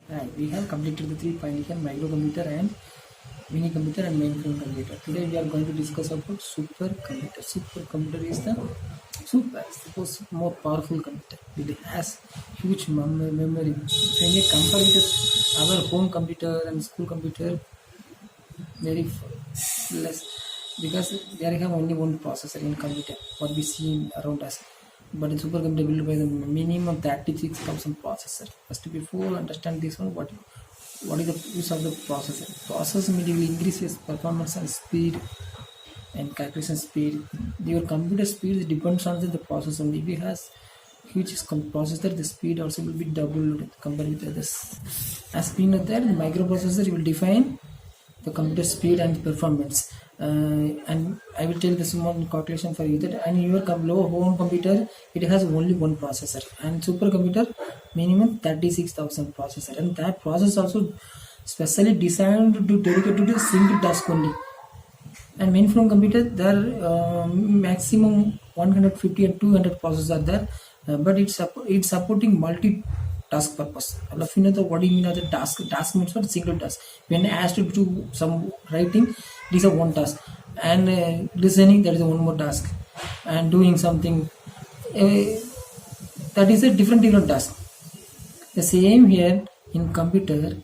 Hi, we have completed the three Pioneer microcomputer and mini computer and mainframe computer. Today we are going to discuss about supercomputer. Supercomputer is the suppose more powerful computer. It has huge memory. When you compare it with our home computer and school computer, very less because there have only one processor in computer what we see around us, but in supercomputer built by the minimum 36,000 processor. First, before understand this one, what is the use of the processor? Processor will increase its performance and speed and calculation speed. Your computer speed depends on the processor. If it has huge processor, the speed also will be doubled compared with others. As we know that the microprocessor will define the computer speed and performance. And I will tell the small calculation for you that in your low home computer it has only one processor, and supercomputer minimum 36,000 processor, and that process also specially designed to dedicate to the single task only. And mainframe computer there maximum 150 and 200 processors are there, but it's supporting multi-task purpose. If you know what do you mean as a task means what single task. When asked to do some writing, it is a one task, and listening, that is a one more task, and doing something, uh, that is a different task. The same here in computer,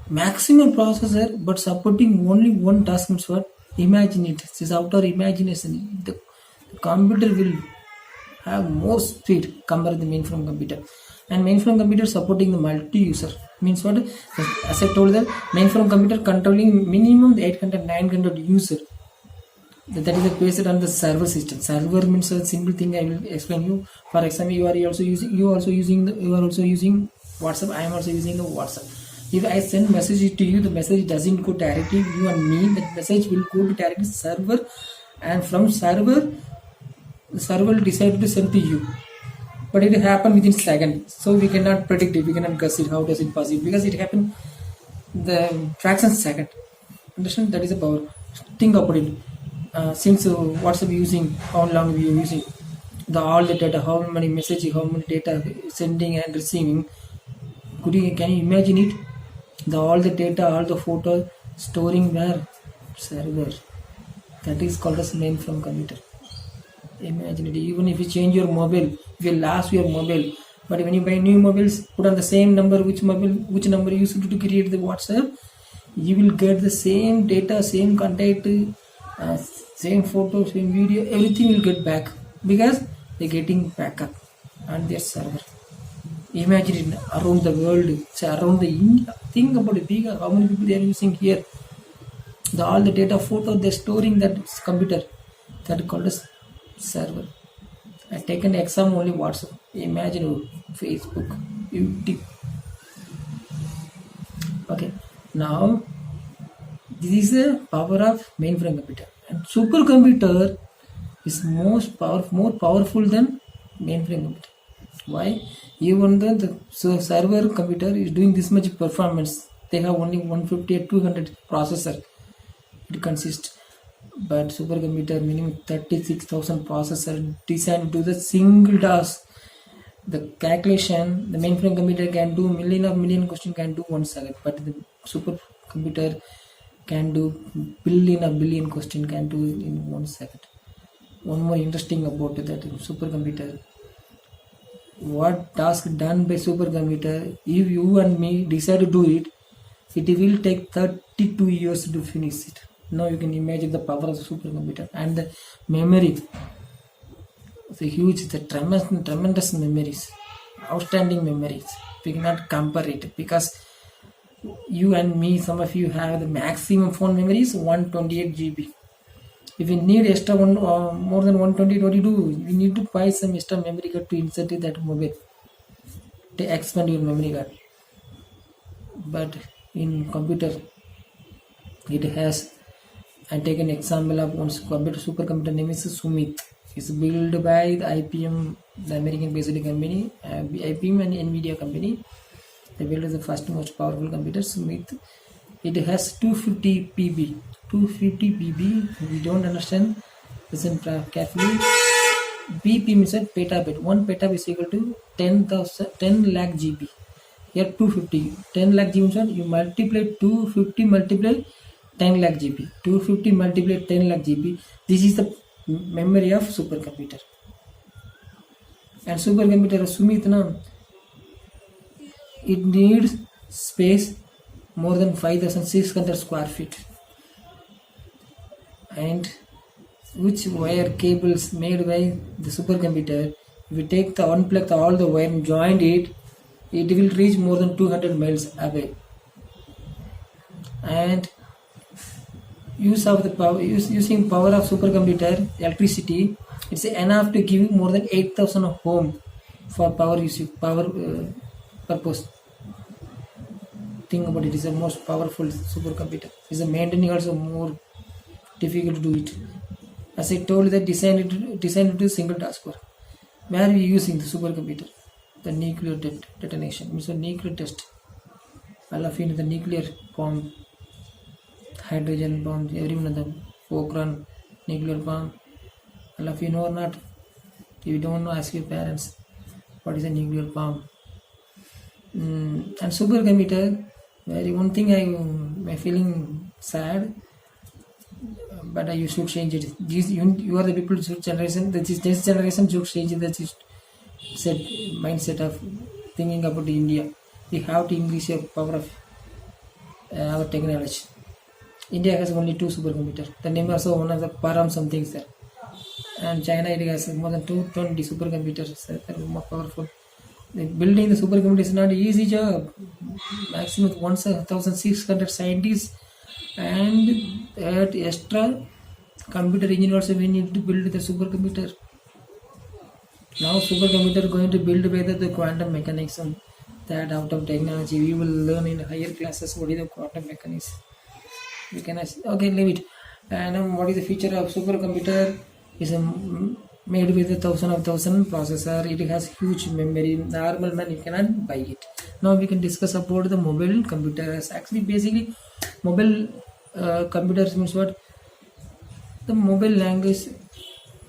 maximum processor but supporting only one task means what? Imagine it. This is out of imagination. The computer will have more speed compared to the mainframe computer. And mainframe computer supporting the multi-user means what? As I told that mainframe computer controlling minimum 800 900 user. That is based on the server system. Server means a simple thing I will explain you. For example, you are also using WhatsApp. I am also using the WhatsApp. If I send message to you, the message doesn't go directly you and me. That message will go to directly server, and from server, the server will decide to send to you. But it happened within seconds, so we cannot predict it. We cannot guess it. How does it possible? Because it happened the fraction second. Understand? That is the power. Think about it. Since WhatsApp using, how long we are using all the data, how many messages, how many data sending and receiving. Can you imagine it? All the data, all the photos storing where? Server. That is called as mainframe computer. Imagine it. Even if you change your mobile, if you lost your mobile, but when you buy new mobiles, put on the same number, which number you used to create the WhatsApp, you will get the same data, same contact, same photo, same video, everything will get back because they're getting backup on their server. Imagine it around the world, around the India. Think about it. How many people they are using here? All the data, photo they're storing that computer. That called as server. I taken exam only WhatsApp. Imagine Facebook, YouTube. Okay, now this is the power of mainframe computer, and supercomputer is more powerful than mainframe computer. Why? Even though the server computer is doing this much performance, they have only 150 or 200 processor. It consists, but supercomputer minimum 36,000 processor designed to the single task. The calculation, the mainframe computer can do million question can do 1 second, but the supercomputer can do billion question can do in 1 second. One more interesting about that supercomputer. What task done by supercomputer, if you and me decide to do it, it will take 32 years to finish it. Now you can imagine the power of the supercomputer and the memory. The tremendous memories, outstanding memories. We cannot compare it because you and me, some of you have the maximum phone memories 128 GB. If you need extra one more than 120, what do you do? You need to buy some extra memory card to insert in that mobile to expand your memory card. But in computer, it has. I take an example of one supercomputer name is Sumit. It's built by the IBM, the American-based company, IBM and NVIDIA company. They built the first most powerful computer, Sumit. It has 250 PB. 250 PB. We don't understand. Listen carefully. BP means a petabyte. 1 petabyte is equal to 10 lakh GB. Here 250, 10 lakh GB means what? You multiply 250 multiply 10 lakh GB. 250 multiply 10 lakh GB. This is the memory of supercomputer. And supercomputer Sumit na, it needs space more than 5,600 square feet. And which wire cables made by the supercomputer, if we take the unplug all the wire and join it, it will reach more than 200 miles away. And use of the power, using power of supercomputer electricity, it's enough to give more than 8,000 home for power purpose. Think about it, is the most powerful supercomputer. Is the maintaining also more difficult to do it. As I told, that designed to do single task work. Where are we using the supercomputer? The nuclear detonation, means the nuclear test. All of you know the nuclear bomb, hydrogen bomb, everyone know the Pokhran nuclear bomb. All of you know or not? If you don't know, ask your parents what is a nuclear bomb. And supercomputer, one thing I'm feeling sad, but you should change it. You are the people generation. This generation should change this mindset of thinking about India. We have to increase the power of our technology. India has only 2 supercomputers. The name also one of the Param something there. And China it has more than 220 supercomputers. That are more powerful. Building the supercomputer is not an easy job. Maximum 1,600 scientists and that extra computer engineers we need to build the supercomputer. Now supercomputer going to build by the quantum mechanism. That out of technology we will learn in higher classes what is the quantum mechanism. We can ask, okay, leave it. And what is the feature of supercomputer? Is made with a 1,000 processor. It has huge memory. Normal man you cannot buy it. Now we can discuss about the mobile computers. Actually, basically, mobile computers means what? The mobile language.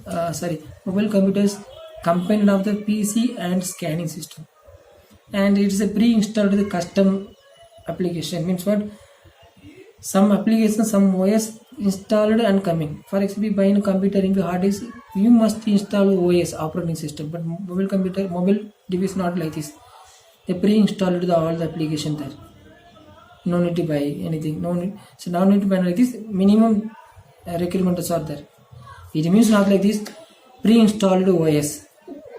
Mobile computers combined of the PC and scanning system, and it is a pre-installed custom application. Means what? Some applications, some OS installed and coming. For example, buying a computer in the hard disk, you must install OS operating system. But mobile device not like this. They pre-installed all the application there. No need to buy anything. No need. So now need to buy like this. Minimum requirements are there. It means not like this. Pre-installed OS.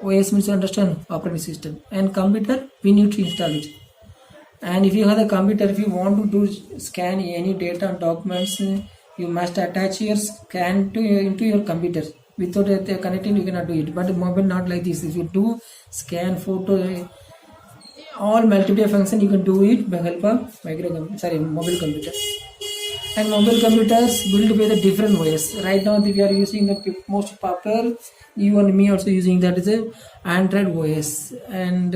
OS means you understand operating system. And computer we need to install it. And if you have a computer, if you want to scan any data and documents, you must attach your scan into your computer. Without connecting, you cannot do it. But mobile not like this. If you do scan, photo, all multiple function, you can do it by help of mobile computer. And mobile computers built by the different OS. Right now we are using the most popular. You and me also using that is a Android OS. And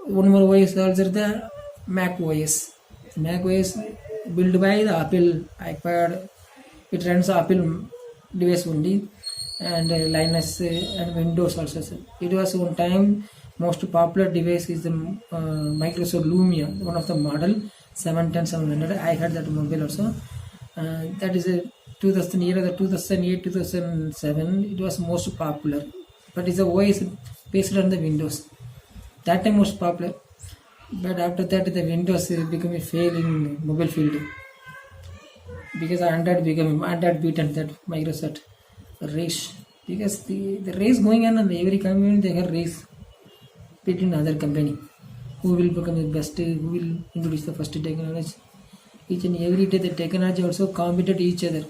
one more OS also the Mac OS. Mac OS built by the Apple iPad. It runs Apple device only, and Linux and Windows also. It was one time most popular device is the Microsoft Lumia, one of the model 710 700. I had that mobile also. That is a 2008 2007. It was most popular, but it's a OS based on the Windows. That time most popular. But after that the Windows became a fail in mobile field because Android beaten that Microsoft race, because the race going on and every company they have race between other company who will become the best, who will introduce the first technology. Each and every day the technology also competed each other.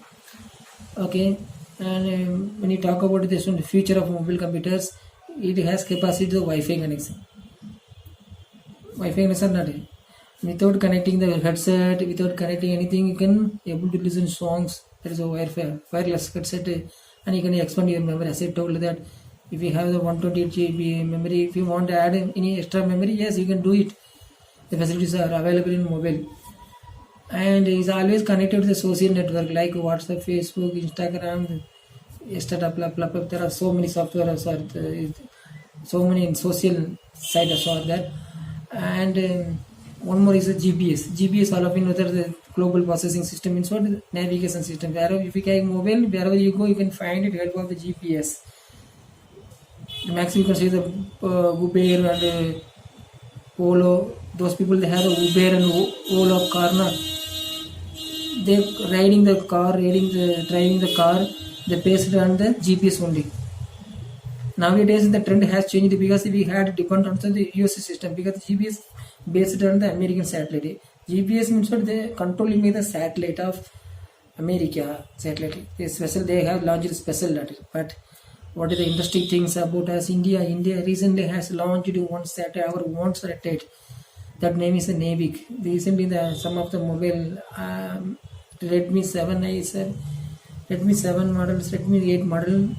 Okay, and when you talk about this one, the future of mobile computers, it has capacity to Wi-Fi connection. Wi-Fi connection not it. Without connecting the headset, without connecting anything, you can able to listen songs. There is a wireless headset, and you can expand your memory. As I told that, if you have the 128 GB memory, if you want to add any extra memory, yes, you can do it. The facilities are available in mobile, and is always connected to the social network like WhatsApp, Facebook, Instagram, etc. There are so many software, so many social sites are there. And one more is a GPS. GPS, all of you know that the global processing system means what? Navigation system. Wherever if you carry mobile, wherever you go, you can find it help of the GPS. The max you can see the Uber and Olo. Those people they have the Uber and Olo car. Na? They driving the car, they based on the GPS only. Nowadays the trend has changed because we had depend on the US system because the GPS based on the American satellite. GPS means what they controlling the satellite of America satellite. They have launched special data. But what is the interesting things about us India? India recently has launched one satellite, our own satellite. That name is the Navig. Recently some of the mobile Redmi 7 Redmi 7 models, Redmi 8 model,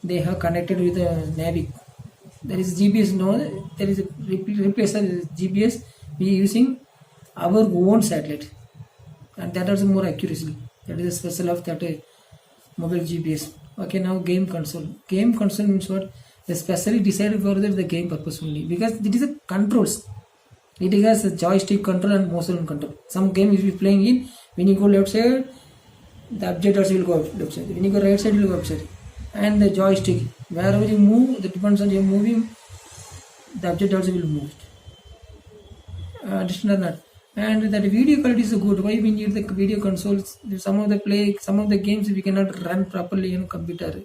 they have connected with the Navig. There is GPS, no, there is a replacer GPS. We using our own satellite, and that also more accuracy. That is a special of that mobile GPS. Okay, now game console. Game console means what? They specially decided for the game purpose only because it is a controls. It has a joystick control and motion control. Some game if you playing in, when you go left side, the object also will go left side. When you go right side, it will go up side. And the joystick, wherever you move, that depends on your moving, the object also will move. Understand that? And that video quality is good. Why we need the video consoles? Some of the games we cannot run properly in computer.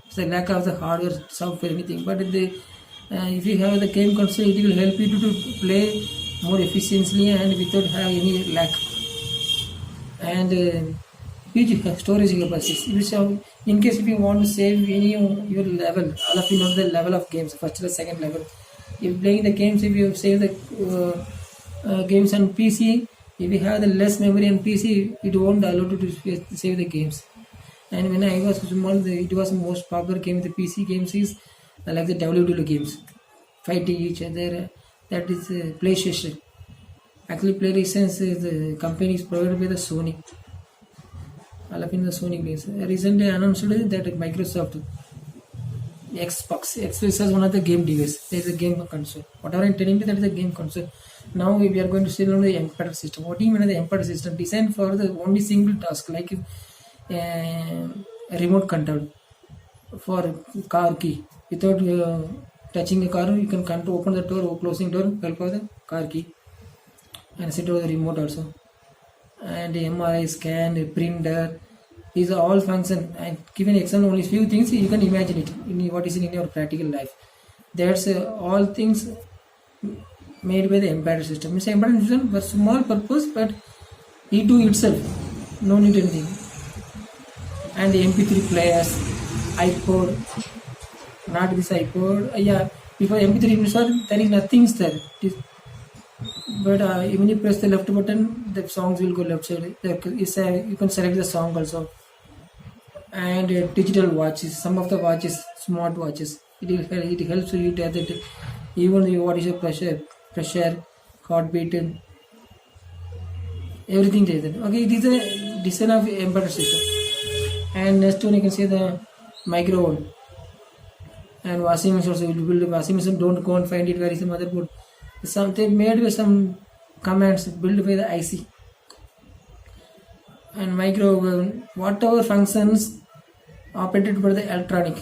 It's a lack of the hardware, software, anything. But if you have the game console, it will help you to play more efficiently and without having any lag. And huge storage capacity. In case if you want to save any your level, all of you know the level of games, first or second level. If playing the games, if you save the games on PC, if you have the less memory on PC, it won't allow you to save the games. And when I was small, it was most popular game. The PC games is like the WWE games, fighting each other. That is PlayStation. Actually, PlayStation is the company is provided by the Sony. All of in the Sony games. Recently announced that Microsoft Xbox is one of the game device. There is a game console. Whatever I'm telling you, that is a game console. Now we are going to see on the embedded system. What do you mean the embedded system? Designed for the only single task like remote control for car key. Without touching a car, you can control, open the door or closing door, help of the car key, and set over the remote also. And MRI scan, printer, these are all function. And given example only few things you can imagine it in what is in your practical life. That's all things made by the embedded system. It's embedded system for small purpose, but it do itself, no need anything. And the MP3 players, iPod, not this iPod. Yeah, before MP3 means there is nothing there. But when you press the left button, the songs will go left side. You can select the song also. And digital watches, some of the watches, smart watches, it helps you to that even what is your pressure, heartbeat, everything there. Okay, it is a design of embedded system. And next one you can see the micro one. And washing machine also, you build a washing machine, don't go and find it where is the motherboard. They made with some commands built by the IC. And micro whatever functions operated by the electronic,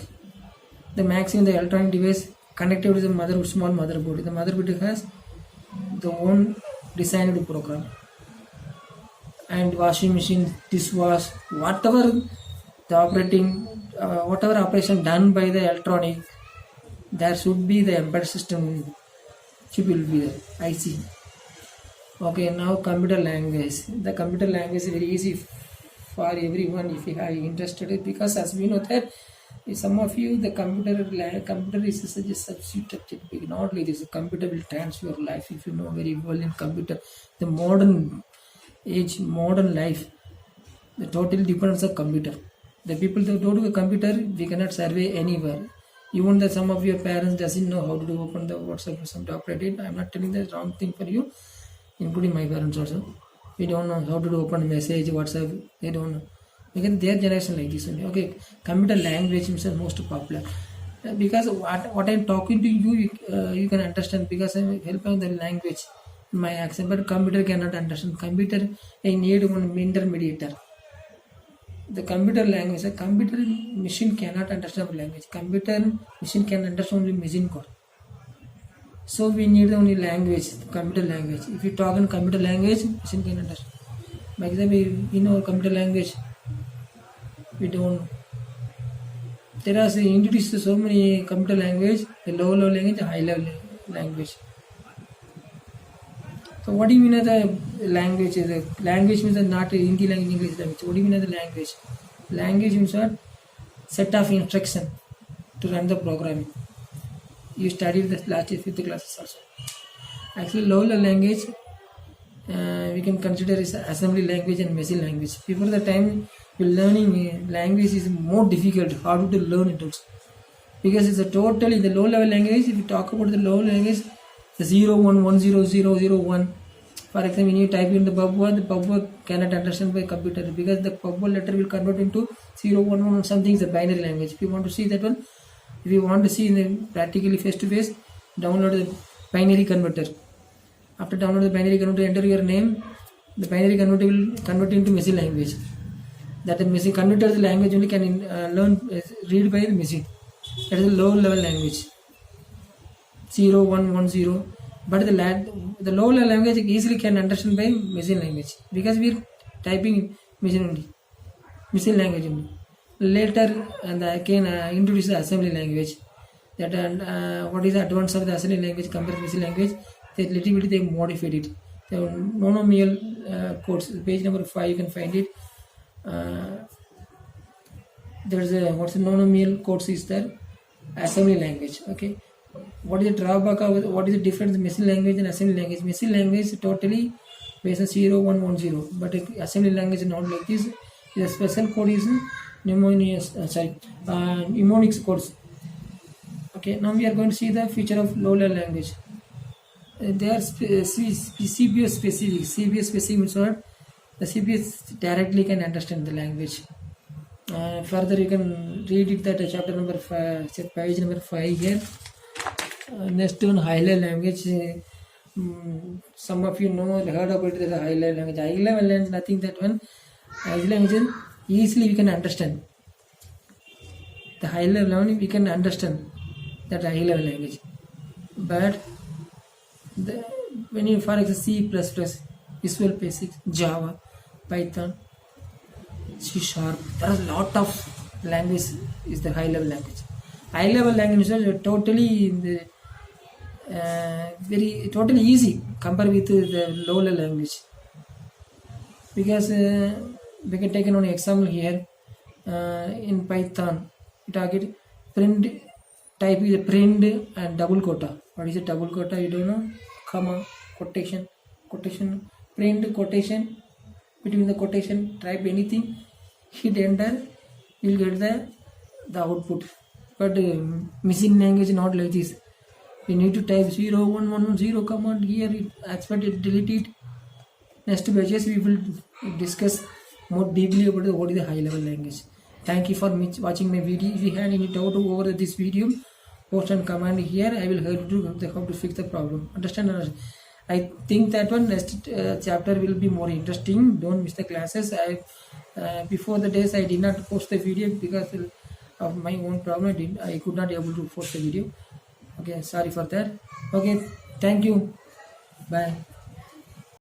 the maximum the electronic device connected with the small motherboard. The motherboard has the own designed program. And washing machine, dishwash, whatever the whatever operation done by the electronic, there should be the embedded system chip will be there, IC. Okay, now computer language. The computer language is very easy for everyone if you are interested, because as we know that some of you the computer is such a substitute object. Not like this, computer will transfer your life if you know very well in computer. The modern age, modern life, the total depends on computer. The people that go to a computer, we cannot survey anywhere. Even that some of your parents doesn't know how to open the WhatsApp or something to operate it. I'm not telling the wrong thing for you, including my parents also. We don't know how to open message, WhatsApp. They don't know. Because their generation like this only. Okay, computer language is most popular. Because what I'm talking to you, you can understand because I'm helping the language, my accent. But computer cannot understand. Computer, I need one intermediator. The computer language, a computer machine cannot understand language. Computer machine can understand only machine code. So we need only language, computer language. If you talk in computer language, machine can understand. For example, in our computer language, we don't know. There are introduced so many computer language, the low level language, high level language. So what do you mean as a language? The language means not Hindi language, English language. What do you mean as a language? Language means what? Set of instruction to run the programming. You studied the last 5th classes also. Actually, low level language we can consider as assembly language and machine language. Before the time learning language is more difficult, harder to learn it also. Because it's a totally the low level language. If you talk about the low language, the 0 1 1 0 0 0 1. For example, when you type in the pub word, the pub word cannot understand by computer because the pub word letter will convert into 0 1 1 something is a binary language. If you want to see that one, if you want to see in the practically face to face, download the binary converter. After download the binary converter, enter your name. The binary converter will convert into machine language. That the machine converter the language only can read by the machine. That is a low level language. 0 1 1 0. But the low level language easily can understand by machine language because we are typing machine only, machine language only. Later, and I can introduce the assembly language. That what is the advance of the assembly language compared to machine language? They little bit they modified it. The monomial codes, page number 5, you can find it. There's a what's the monomial codes is there, assembly language. Okay, what is the drawback of what is the difference in machine language and assembly language? Machine language is totally based on 0 1 1 0, but assembly language is not like this. The special code is mnemonics codes. Okay, now we are going to see the feature of low level language. They are CPU specific. CPU specific means what? The CPU directly can understand the language. Further, you can read it that chapter number 5, page number 5 here. Next one, high level language. Some of you know heard about the high level language. High level language, nothing that one. High language easily we can understand. The high level language we can understand that high level language. But when you for example C++, Visual Basic, Java, Python, C#, there are a lot of language is the high level language. High level language is totally totally easy compared with the low level language. Because we can take an example here. In Python, you target print type is a print and double quota. What is a double quota? You don't know. Comma, quotation, print quotation, between the quotation type anything, hit enter, you will get the output. But machine language is not like this. You need to type 0 1 1 1 0 command here, expect it, delete it. Next pages we will discuss more deeply about what is the high level language. Thank you for watching my video. If you had any doubt over this video, post and comment here. I will help you how to fix the problem. Understand? I think that one next chapter will be more interesting. Don't miss the classes. Before the days I did not post the video because of my own problem. I could not able to post the video. Okay, sorry for that. Okay, thank you. Bye.